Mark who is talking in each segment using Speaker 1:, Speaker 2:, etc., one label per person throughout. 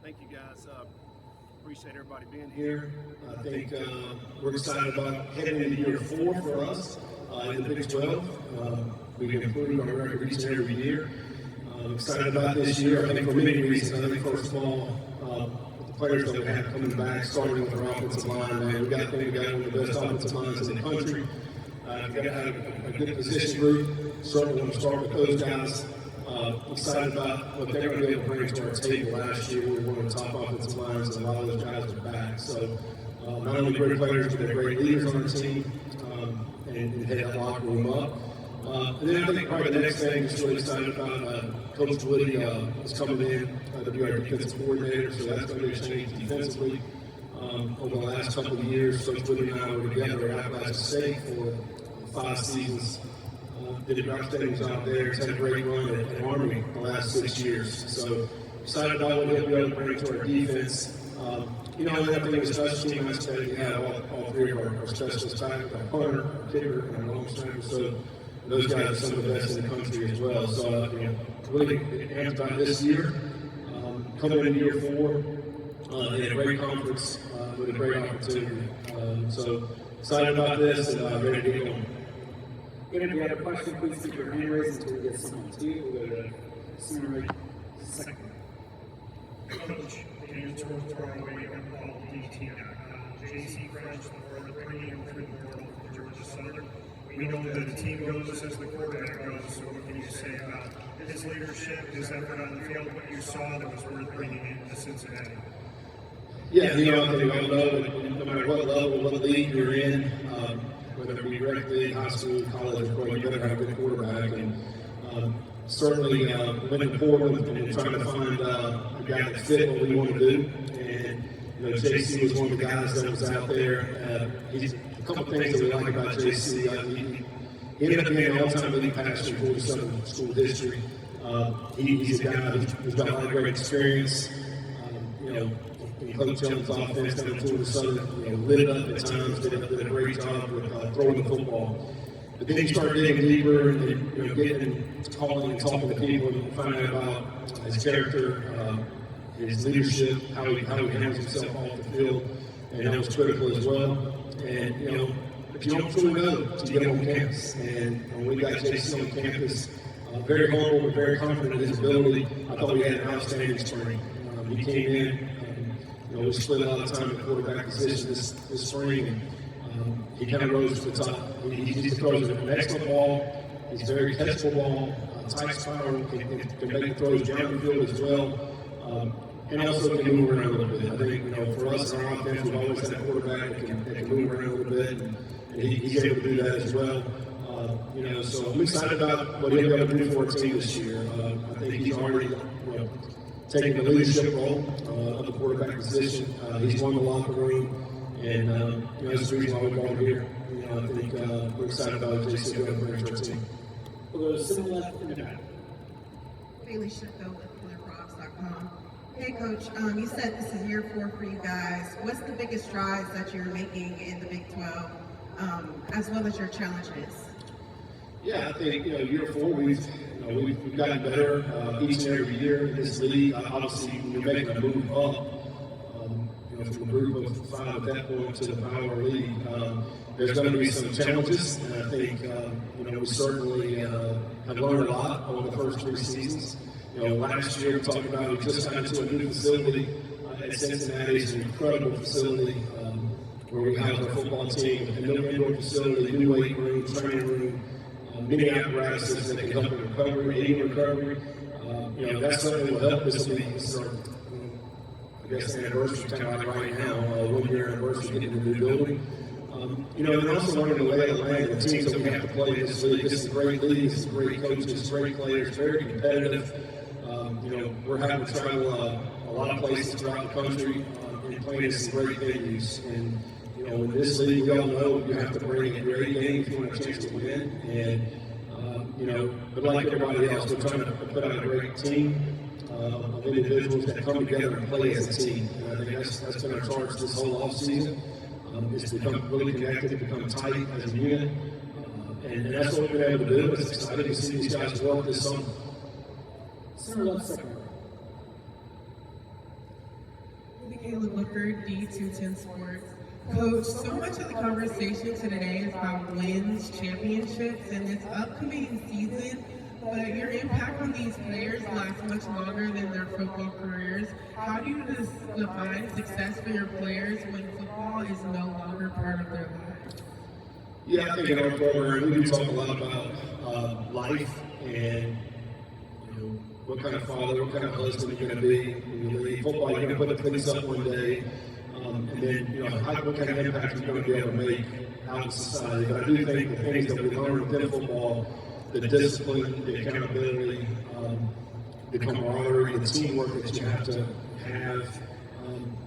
Speaker 1: Thank you, guys. Appreciate everybody being here. I think we're excited about heading into year 4 for us in the Big 12. We've improved our record each and every year. Excited about this year, I think for many reasons. I think first of all, the players that we have coming back, starting with our offensive line, man, we got one of the best offensive lines in the country. We've got to have a good position group. Certainly want to start with those guys. Excited about what they're going to be able to bring to our table. Last year, we were one of the top offensive lines, and a lot of those guys are back. So, not only great players, but they're great leaders on the team, and head that locker room up. And then I think probably the next thing is really excited about Coach Woody is coming in to be our defensive coordinator, so that's going to be a change defensively. Over the last couple of years, Coach Woody and I were together at Appalachian State for 5 seasons. Did a outstanding job there. Had a great run at Army the last 6 years. So excited about what he'll be able to bring to our defense. And I think the special team aspect, we have all 3 of our specialist tackles, our punter, our kicker, and our long snapper. So those guys are some of the best in the country as well. So really amped about this year. Coming into year 4 in a great conference with a great opportunity. So excited about this and ready to get going.
Speaker 2: If you have a question, please keep your hand raised until we get someone to you. We'll go to Senator second.
Speaker 3: Coach, the answer was thrown away and called DT. JC French, the fourth premium through the portal for Georgia Southern. We know that the team goes as the quarterback goes, so what can you say about his leadership, his effort on the field, what you saw that was worth bringing into Cincinnati?
Speaker 1: Yeah, I think we all know that no matter what level, what league you're in, whether it be rec league, high school, college, or pro, you better have a good quarterback. And certainly went to Portland and trying to find a guy that fit what we want to do. And JC was one of the guys that was out there. He's a couple of things that we like about JC. He ended up being an all-time leading passer in Georgia Southern school history. He's a guy who's got a lot of great experience. Coach Jones' offense down in Georgia Southern, lit it up at times, did a great job with throwing the football. But then you start digging deeper and getting calling and talking to people and finding out about his character, his leadership, how he handles himself off the field, and that was critical as well. And but you don't truly know until you get on campus. And when we got JC on campus, very humble but very confident in his ability. I thought we had an outstanding spring. He came in. We split a lot of time at quarterback position this spring, and he kind of rose to the top. He throws an excellent ball. He's very catchable ball, tight spiral, can make throws down the field as well, and also can move around a little bit. I think, for us in our offense, we've always had a quarterback that can move around a little bit, and he's able to do that as well. So I'm excited about what he'll be able to do for our team this year. I think he's already, taking the leadership role of the quarterback position. He's won the locker room, and that's the reason why we brought him here. I think we're excited about what JC will bring to our team.
Speaker 2: We'll go to center left in the back.
Speaker 4: Bailey Sheffield with KillerFrogs.com. Hey, Coach, you said this is year 4 for you guys. What's the biggest strides that you're making in the Big 12, as well as your challenges?
Speaker 1: Yeah, I think year 4 we've gotten better each and every year in this league. Obviously, we're making a move up from a group of 5 at that point to the Power League. There's going to be some challenges, and I think we certainly have learned a lot over the first 3 seasons. Last year we talked about we just got into a new facility at Cincinnati. It's an incredible facility where we have our football team, a new indoor facility, new weight room, training room. Many apparatuses that can help in recovery, aid recovery. That's something that will help this league. This is our, anniversary time right now, 1-year anniversary getting the new building. And also learning the lay of the land, the teams that we have to play in this league. This is a great league, this is great coaches, great players, very competitive. We're having to travel a lot of places throughout the country and playing in some great venues. And in this league, we all know you have to bring a great game if you want a chance to win. And, but like everybody else, we're trying to put out a great team of individuals that come together and play as a team. And I think that's been our charge this whole offseason, is to become really connected, to become tight as a unit. And that's what we've been able to do. It's exciting to see these guys work this summer.
Speaker 2: Center left second.
Speaker 5: Michaela Woodford, D210 Sports. Coach, so much of the conversation today is about wins, championships, and this upcoming season, but your impact on these players lasts much longer than their football careers. How do you define success for your players when football is no longer part of their lives?
Speaker 1: Yeah, I think in our program we do talk a lot about life and what kind of father, what kind of husband you're going to be when you leave football. You're going to put the things up one day, and then what kind of impact you're going to be able to make out in society. But I do think the things that we learn within football, the discipline, the accountability, the camaraderie, the teamwork that you have to have,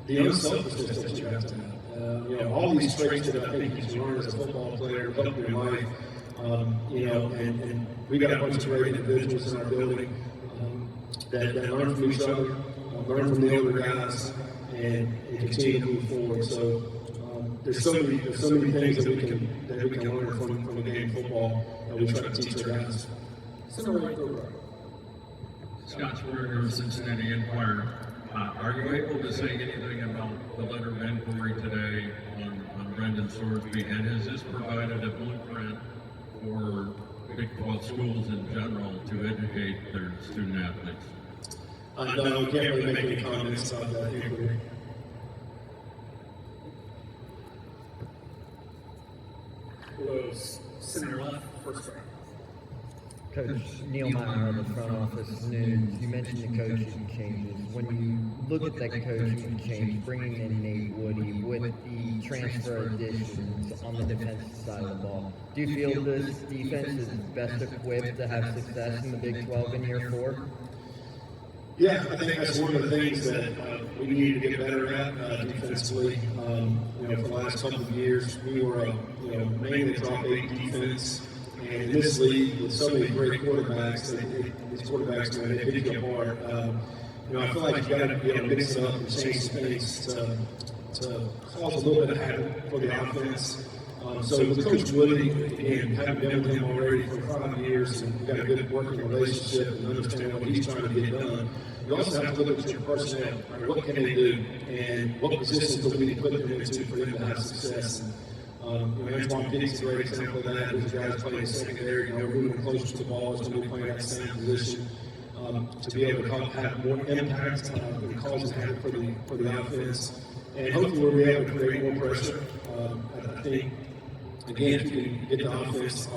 Speaker 1: the unselfishness that you have to have. All these traits that I think you can learn as a football player, help your life. And we got a bunch of great individuals in our building that learn from each other, learn from the older guys, and continue to move forward. So there's so many things that we can learn from the game of football that we try to teach our guys.
Speaker 6: Scott Swerger of Cincinnati Enquirer. Are you able to say anything about the letter of inquiry today on Brendan Sorsby, and has this provided a blueprint for Big 12 schools in general to educate their student athletes?
Speaker 1: No, we can't really make any comments about that inquiry.
Speaker 2: Close center left, first row.
Speaker 7: Coach Neil Meyer of the front office news, you mentioned the coaching changes. When you look at that coaching change, bringing in Nate Woody with the transfer additions on the defensive side of the ball, do you feel this defense is best equipped to have success in the Big 12 in year 4?
Speaker 1: Yeah, I think that's one of the things that we need to get better at defensively. For the last couple of years, we were mainly drop 8 defense. And in this league, with so many great quarterbacks, these quarterbacks, they pick you apart. I feel like you've got to be able to mix it up and change some things to cause a little bit of havoc for the offense. So with Coach Woody, again, having been with him already for 5 years, and we've got a good working relationship and understand what he's trying to get done, you also have to look at your personnel. Right? What can they do, and what positions do we need to put them into for them to have success? Antoine Pitt's a great example of that. Those guys playing secondary, moving closer to the ball, is going to be playing that same position to be able to have more impact and cause havoc for the offense. And hopefully we'll be able to create more pressure. I think, again, if you can get the offense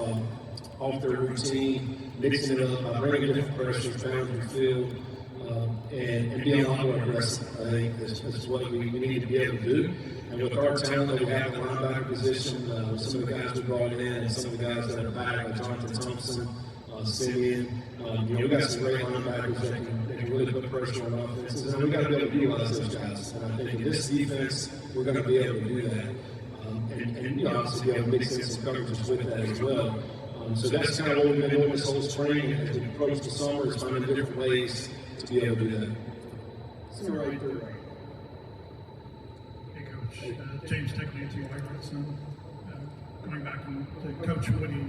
Speaker 1: off their routine, mixing it up, bringing different pressures down the field, and being a lot more aggressive. I think this is what we need to be able to do. And with our talent that we have in the linebacker position, some of the guys we brought in, and some of the guys that are back, like Jonathan Thompson, Simeon, we've got some great linebackers that can really put pressure on offenses, and we've got to be able to utilize those guys. And I think in this defense, we're going to be able to do that. And obviously be able to mix in some coverages with that as well. So that's kind of what we've been doing this whole spring as we approach the summer, is finding different ways to be able to do that.
Speaker 2: Right.
Speaker 3: Hey, Coach. James Technique, Robertson. Going back to Coach Woody,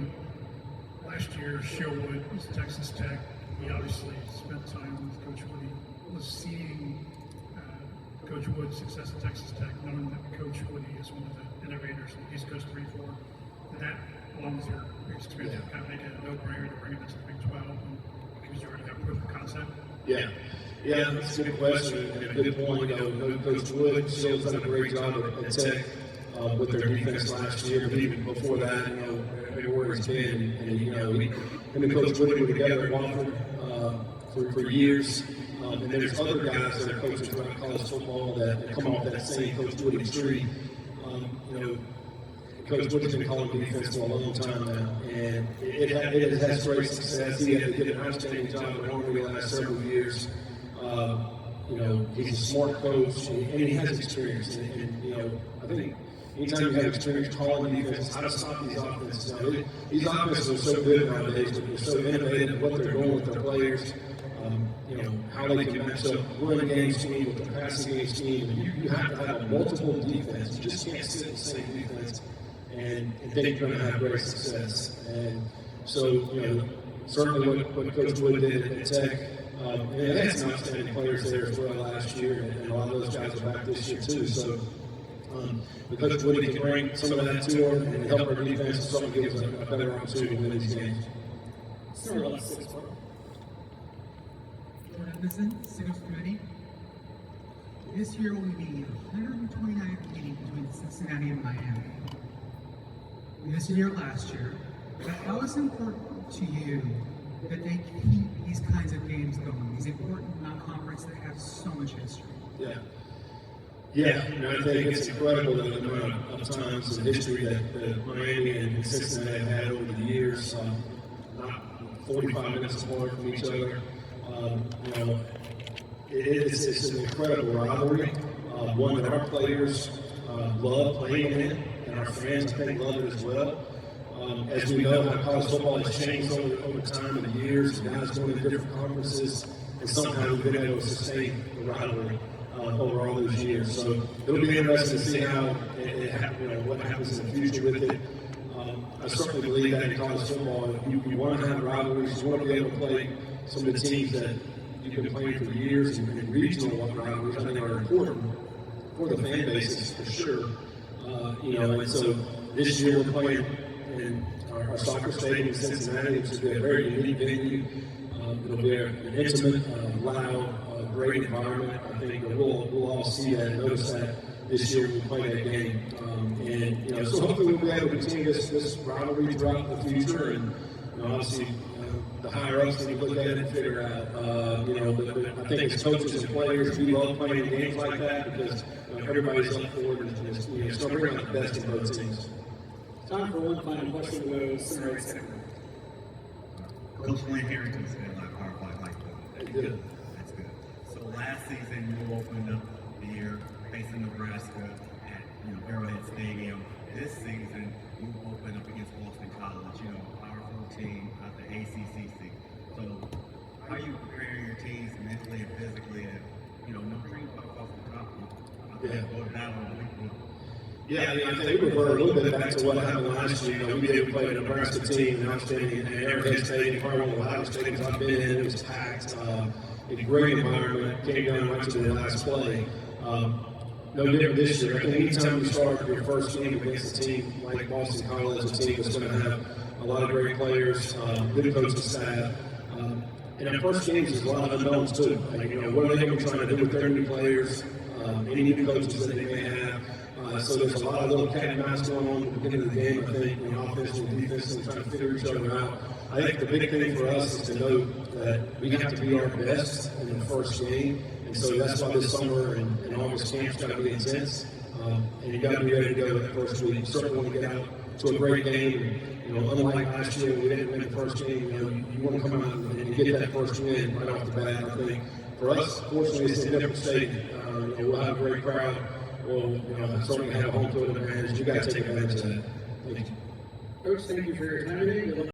Speaker 3: last year, Sherwood was Texas Tech. We obviously spent time with Coach Woody. Was seeing Coach Wood's success at Texas Tech, knowing that Coach Woody is one of the innovators in East Coast 3-4. Did that, along with your experience, kind of make it a no-brainer to bring it into the Big 12 because you already have proof of concept?
Speaker 1: Yeah, that's a good question and a good point. Coach Wood, Shield's done a great job at Tech with their defense last year, but even before that, everywhere he's been, and him and Coach Wood were together at Wofford for years. And there's other guys that are coaches throughout college football that come off that same Coach Woody tree. Coach Woody's been calling defense for a long time now, and it has great success. He did an outstanding job at Army the last several years. He's a smart coach, and he has experience. And I think anytime you have experience calling defense, how to stop these offenses. Now, these offenses are so good nowadays, but they're so innovative in what they're doing with their players. How they can match up running game scheme with the passing game scheme. And you have to have a multiple defense. You just can't sit in the same defense and then you're going to have great success. And so, certainly what Coach Wood did at Tech, and they had some outstanding players there as well last year, and a lot of those guys are back this year too. So because Woody can bring some of that to her and help our defense, certainly gives us a better opportunity to win these games.
Speaker 2: Center left 6 4.
Speaker 8: Anderson, Sixth Committee. This year will be 129th meeting between Cincinnati and Miami. We missed a year last year, but how is it important to you that they keep these kinds of games going, these important non-conference that have so much history?
Speaker 1: Yeah, I think it's incredible the amount of times and history that Miami and Cincinnati have had over the years, not 45 minutes apart from each other. It's an incredible rivalry, one that our players love playing in, and our fans, I think, love it as well. As we know, how college football has changed over time and the years, and guys going to different conferences, and somehow we've been able to sustain the rivalry over all those years. So it'll be interesting to see how what happens in the future with it. I certainly believe that in college football, you want to have rivalries, you want to be able to play some of the teams that you've been playing for years, and regional rivalries I think are important for the fan bases for sure. And so this year we're playing in our soccer stadium in Cincinnati, which is a very unique venue. It'll be an intimate, loud, great environment. I think that we'll all see that and notice that this year we play that game. So hopefully we'll be able to continue this rivalry throughout the future. And obviously, the higher ups need to look at it and figure out. But I think as coaches and players, we love playing games like that because everybody's up for it, and it's going to bring out the best in both teams.
Speaker 2: Time for one final question. We'll go center right center.
Speaker 9: Coach Wayne Harrington said like Power 5 like that.
Speaker 1: Good.
Speaker 9: That's good. So last season you opened up the year facing Nebraska at Arrowhead Stadium. This season you opened up against Boston College, powerful team out the ACCC. So how are you preparing your teams mentally and physically to no dream off the top? Go to battle on week one.
Speaker 1: Yeah, I think we revert a little bit back to what happened last year. We did play a Nebraska team, and I was staying in Arrowhead Stadium, probably one of the loudest stadiums I've been in. It was packed, a great environment, came down right to the last play. No different this year. I think anytime you start your first game against a team like Boston College, a team that's going to have a lot of great players, good coaching staff. And our first games is a lot of unknowns too. What are they going to be trying to do with their new players, any new coaches that they may have. So there's a lot of little cat and mouse going on at the beginning of the game, I think, offensively and defensively, trying to figure each other out. I think the big thing for us is to know that we have to be our best in the first game. And so that's why this summer and August camp's got to be intense. And you got to be ready to go that first week. You certainly want to get out to a great game. And, unlike last year, we didn't win the first game. You want to come out and get that first win right off the bat. I think for us, fortunately, it's a different stadium. We'll have a great crowd. Well, certainly have a home field advantage. You got to take advantage of that. Thank you.
Speaker 2: Coach, thank you for your time today.